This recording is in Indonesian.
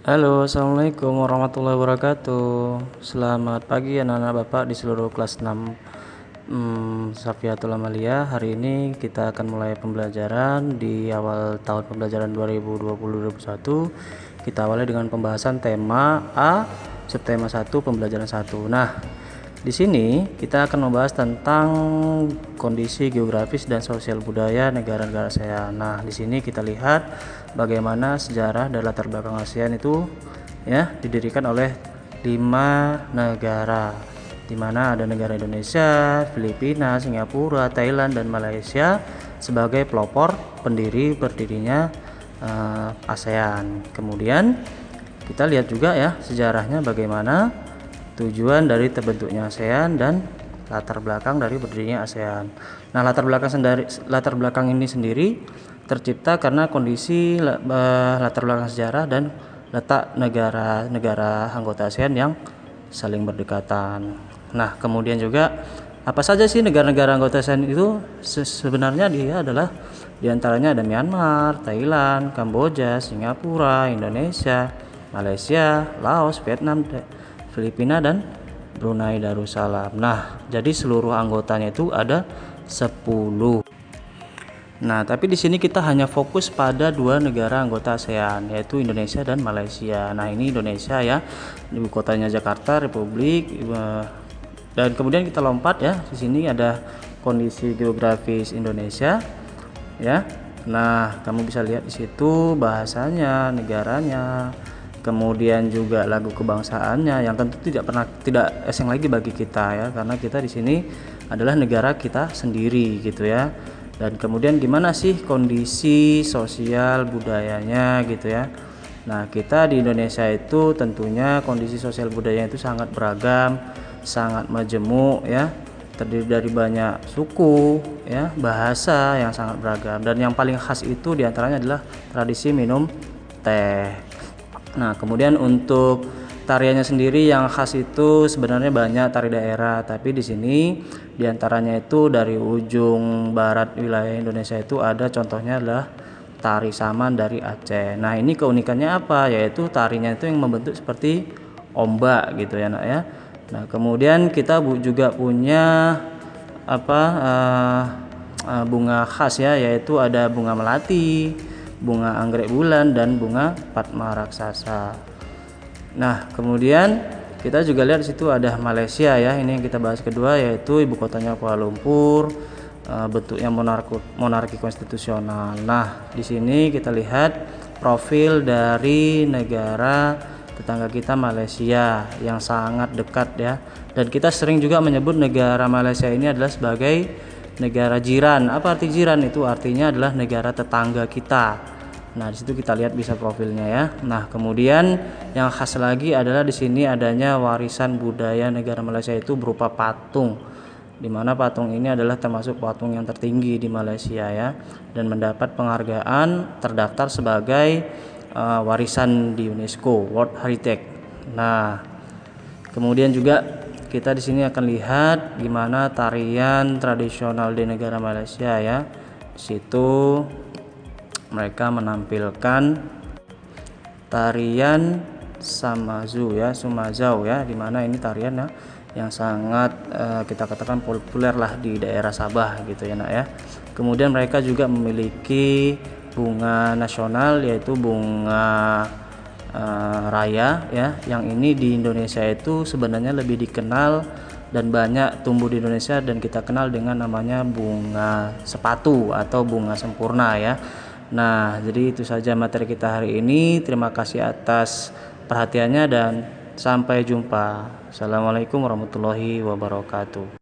Halo, assalamualaikum warahmatullahi wabarakatuh. Selamat pagi anak-anak bapak di seluruh kelas 6 Safiatul Amalia. Hari ini kita akan mulai pembelajaran di awal tahun pembelajaran 2020-2021. Kita awali dengan pembahasan tema A, subtema 1, pembelajaran 1. Nah, di sini kita akan membahas tentang kondisi geografis dan sosial budaya negara-negara ASEAN. Nah, di sini kita lihat bagaimana sejarah dan latar belakang ASEAN itu ya didirikan oleh 5 negara, di mana ada negara Indonesia, Filipina, Singapura, Thailand, dan Malaysia sebagai pelopor berdirinya ASEAN. Kemudian kita lihat juga ya sejarahnya bagaimana tujuan dari terbentuknya ASEAN dan latar belakang dari berdirinya ASEAN. Nah, latar belakang ini sendiri tercipta karena kondisi latar belakang sejarah dan letak negara-negara anggota ASEAN yang saling berdekatan. Nah, kemudian juga apa saja sih negara-negara anggota ASEAN itu? Sebenarnya dia adalah diantaranya ada Myanmar, Thailand, Kamboja, Singapura, Indonesia, Malaysia, Laos, Vietnam, Filipina, dan Brunei Darussalam. Nah, jadi seluruh anggotanya itu ada 10. Nah, tapi di sini kita hanya fokus pada 2 negara anggota ASEAN, yaitu Indonesia dan Malaysia. Nah, ini Indonesia ya, ibu kotanya Jakarta, Republik. Dan kemudian kita lompat ya, di sini ada kondisi geografis Indonesia ya. Nah, kamu bisa lihat di situ bahasanya, negaranya, kemudian juga lagu kebangsaannya yang tentu tidak asing lagi bagi kita ya, karena kita di sini adalah negara kita sendiri gitu ya. Dan kemudian gimana sih kondisi sosial budayanya gitu ya. Nah, kita di Indonesia itu tentunya kondisi sosial budaya itu sangat beragam, sangat majemuk ya, terdiri dari banyak suku ya, bahasa yang sangat beragam, dan yang paling khas itu diantaranya adalah tradisi minum teh. Nah, kemudian untuk tariannya sendiri yang khas itu sebenarnya banyak tari daerah, tapi di sini diantaranya itu dari ujung barat wilayah Indonesia itu ada contohnya adalah tari saman dari Aceh. Nah, ini keunikannya apa? Yaitu tarinya itu yang membentuk seperti ombak gitu ya, nak ya. Nah, kemudian kita juga punya bunga khas ya, yaitu ada bunga melati, bunga anggrek bulan, dan bunga padma raksasa. Nah, kemudian kita juga lihat di situ ada Malaysia ya. Ini yang kita bahas kedua, yaitu ibu kotanya Kuala Lumpur, bentuknya monarki konstitusional. Nah, di sini kita lihat profil dari negara tetangga kita Malaysia yang sangat dekat ya. Dan kita sering juga menyebut negara Malaysia ini adalah sebagai negara jiran. Apa arti jiran? Itu artinya adalah negara tetangga kita. Nah, di situ kita lihat bisa profilnya ya. Nah, kemudian yang khas lagi adalah di sini adanya warisan budaya negara Malaysia itu berupa patung, di mana patung ini adalah termasuk patung yang tertinggi di Malaysia ya, dan mendapat penghargaan terdaftar sebagai warisan di UNESCO World Heritage. Nah, kemudian juga kita di sini akan lihat gimana tarian tradisional di negara Malaysia ya. Di situ mereka menampilkan tarian Sumazau ya, dimana ini tarian ya, yang sangat kita katakan populer lah di daerah Sabah gitu ya, nak ya. Kemudian mereka juga memiliki bunga nasional, yaitu bunga raya ya, yang ini di Indonesia itu sebenarnya lebih dikenal dan banyak tumbuh di Indonesia, dan kita kenal dengan namanya bunga sepatu atau bunga sempurna ya. Nah, jadi itu saja materi kita hari ini. Terima kasih atas perhatiannya dan sampai jumpa. Assalamualaikum warahmatullahi wabarakatuh.